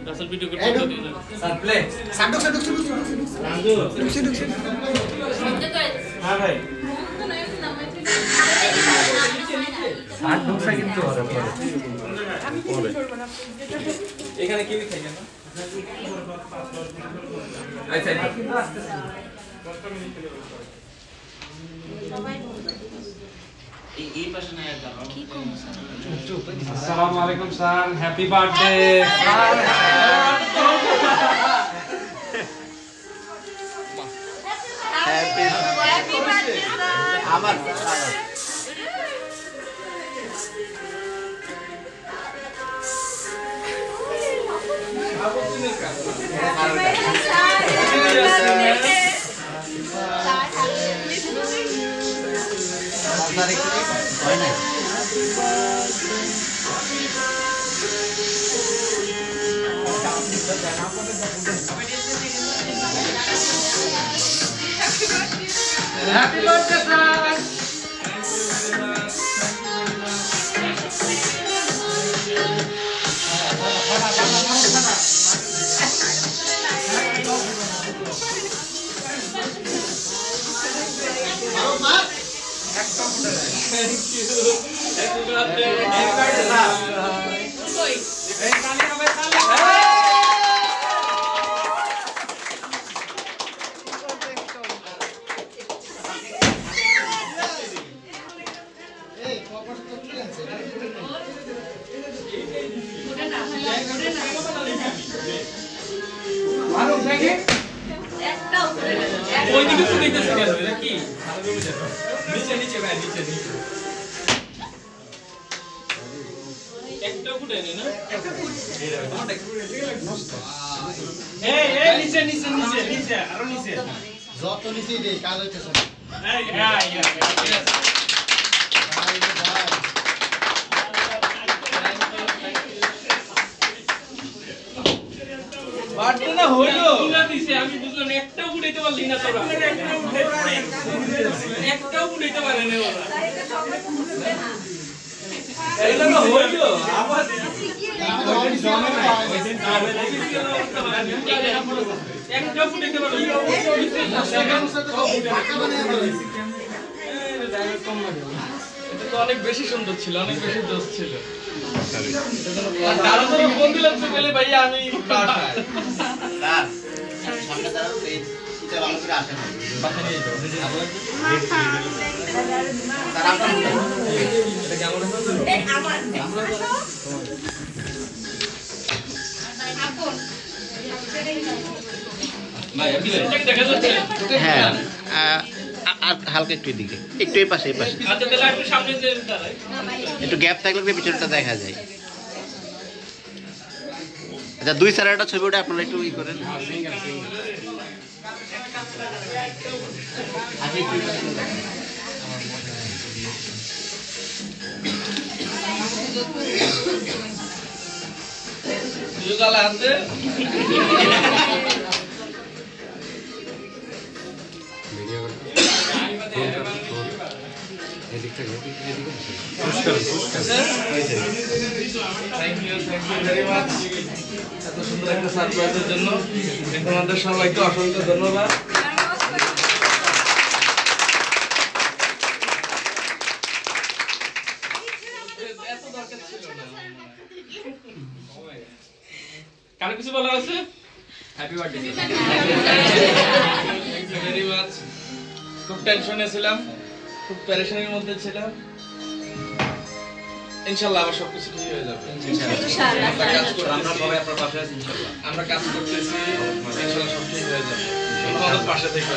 Rasel video করতে দিন sir play সাডক Raju হ্যাঁ ভাই আর ঢোসা কিন্তু হবে পরে এখানে কি খাই না আচ্ছা এই পাশে না যাও কি কোন স্যার আসসালামু আলাইকুম sir happy birthday happy birthday আমার Happy birthday, sir! যত নিচে দেই কাজ হইতেছে বাড়তে না হইলো তুলা দিছে আমি বুঝলাম একটাও উঠাইতে পারলি না তোরা একটাও উঠাইতে পারে না ওরা এটা না হইলো আবার একটাও উঠাইতে পারলি এটা তো অনেক বেশি সুন্দর ছিল অনেক বেশি জোশ ছিল দারুণ করে ফোন দিলাম তো বলে ভাইয়া আমি বাসায় স্যার সামনে দাঁড়াও প্লিজ এটা ভালো করে আসেন বাসা নিয়ে যাও স্যার আপনার এটা কেমন হলো এই আমার আপন ভাই আপনি সেটাকে দেখা যাচ্ছে হ্যাঁ আর হালকা একটু এদিকে একটু এই পাশে আচ্ছা তাহলে একটু সামনে যে দাঁড়াই একটু গ্যাপ থাকলে পিছনটা দেখা যায় আচ্ছা দুই স্যার একটা ছবি ওটা আপনারা একটু ই করেন যুগাল আছে এত সুন্দর একটা সারপ্রাইজের জন্য তোমাদের সবাইকে অসংখ্য ধন্যবাদ এত দরকার ছিল না কারো কিছু বলা আছে হ্যাপি বার্থডে ভেরি মাচ খুব টেনশনে ছিলাম খুব প্যারেশানির মধ্যে ছিলাম ইনশাআল্লাহ আবার সবকিছু ঠিক হয়ে যাবে ইনশাআল্লাহ আমরা সবাই আপনার পাশে আছি ইনশাআল্লাহ আমরা কাজ করতেছি ইনশাআল্লাহ সব ঠিক হয়ে যাবে আমাদের পাশে থেকে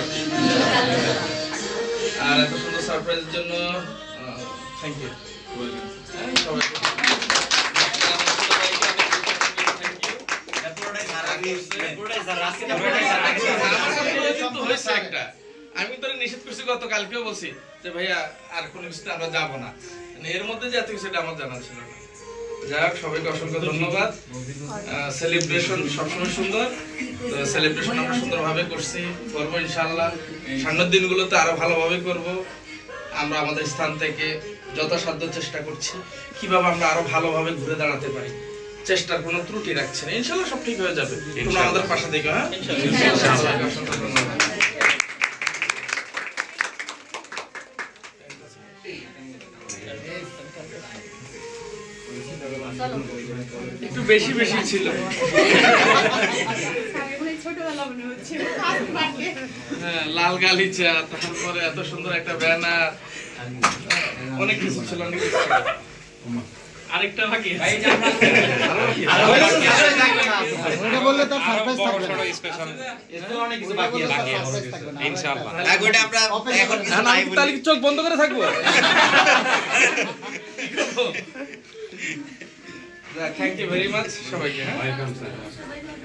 আর এত সুন্দর সারপ্রাইজের জন্য থ্যাংক ইউ সবাইকে আমি তো নিষেধ করছি গতকালকেও বলছি যে ভাইয়া আর কোনো কিছুতে আমরা যাবো না এর মধ্যে যে এত কিছুটা আমার জানা ছিল না যাই হোক সবাইকে অসংখ্য ধন্যবাদ সেলিব্রেশন সবসময় সুন্দর তো সেলিব্রেশন আমরা সুন্দরভাবে করছি করবো ইনশাআল্লাহ সামনের দিনগুলোতে আরো ভালোভাবে করব আমরা আমাদের স্থান থেকে যথাসাধ্য চেষ্টা করছি কিভাবে আমরা আরো ভালোভাবে ঘুরে দাঁড়াতে পারি চেষ্টার কোনো ত্রুটি রাখছেন, ইনশাআল্লাহ সব ঠিক হয়ে যাবে। তোমরা আমাদের পাশে দেখো। হ্যাঁ, ইনশাআল্লাহ। অসংখ্য ধন্যবাদ। একটু বেশি বেশি ছিল। হ্যাঁ, লাল গালিচা, তারপরে এত সুন্দর একটা ব্যানার, অনেক কিছু ছিল, অনেক কিছু ছিল। আরেকটা বাকি আছে। ওটা বললে তো সারপ্রাইজ থাকবে না। স্পেশাল এরকম অনেক কিছু বাকি আছে। সারপ্রাইজ থাকবে না। ইনশাআল্লাহ। ওটা আমরা এখন কিছু নাই বলি। তাহলে কি চোখ বন্ধ করে থাকবো? থ্যাংক ইউ ভেরি মাচ সবাইকে। হ্যাঁ, ওয়েলকাম স্যার।